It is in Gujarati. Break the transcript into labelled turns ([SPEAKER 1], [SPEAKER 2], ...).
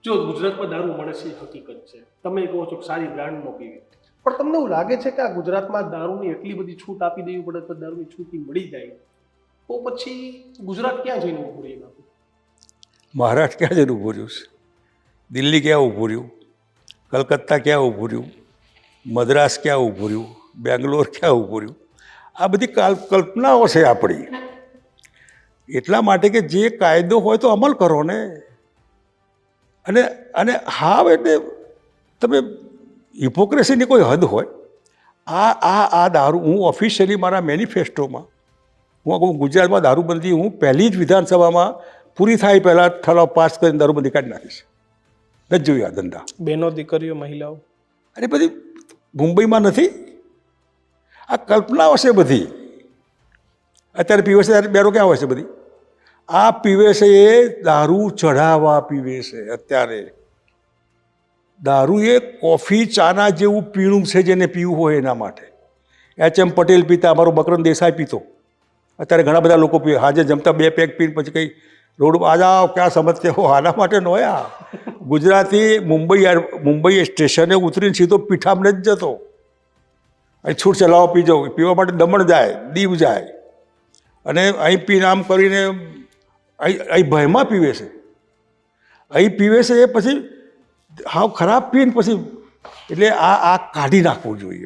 [SPEAKER 1] જો ગુજરાતમાં દારૂ મળે છે એ હકીકત છે, તમે કહો છો કે સારી બ્રાન્ડનો પીવી, પણ તમને એવું લાગે છે કે આ ગુજરાતમાં દારૂની એટલી બધી છૂટ આપી દેવી પડે તો દારૂની છૂટી મળી જાય તો પછી ગુજરાત ક્યાં જઈને ઊભું રહી બાપુ?
[SPEAKER 2] મહારાષ્ટ્ર ક્યાં જઈને ઊભું રહ્યું છે? દિલ્હી ક્યાં ઊભું રહ્યું? કલકત્તા ક્યાં ઊભું રહ્યું? મદ્રાસ ક્યાં ઊભું રહ્યું? બેંગ્લોર ક્યાં ઊભું રહ્યું? આ બધી કલ્પનાઓ છે આપણી. એટલા માટે કે જે કાયદો હોય તો અમલ કરો ને. અને અને હા એટલે તમે હિપોક્રેસીની કોઈ હદ હોય. આ દારૂ હું ઓફિશિયલી મારા મેનિફેસ્ટોમાં હું ગુજરાતમાં દારૂબંધી હું પહેલી જ વિધાનસભામાં પૂરી થાય પહેલાં ઠરાવ પાસ કરીને દારૂબંધી કાઢી નાખીશ. નથી જોયું આ ધંધા.
[SPEAKER 1] બહેનો, દીકરીઓ, મહિલાઓ,
[SPEAKER 2] અરે બધી મુંબઈમાં નથી, આ કલ્પનાઓ છે બધી. અત્યારે પીવે છે, બેરો ક્યાં હોય છે બધી? આ પીવે છે એ દારૂ ચઢાવવા પીવે છે. અત્યારે દારૂ એ કોફી ચાના જેવું પીણું છે, જેને પીવું હોય એના માટે. એચ.એમ. પટેલ પીતા, અમારો મકરંદ દેસાઈ પીતો. અત્યારે ઘણા બધા લોકો પીવે. આજે જમતા 2 પેક પીને પછી કંઈ રોડ આ જાઓ ક્યાં સમજ કે હો આના માટે ન હોય. ગુજરાતી મુંબઈ સ્ટેશને ઉતરીને સીધો પીઠામને જ જતો. અહીં છૂટ ચલાવો પીજો, પીવા માટે દમણ જાય, દીવ જાય, અને અહીં પીને આમ કરીને અહીં ભયમાં પીવે છે. અહીં પીવે છે એ પછી હાવ ખરાબ પીને પછી એટલે આ કાઢી નાખવું જોઈએ.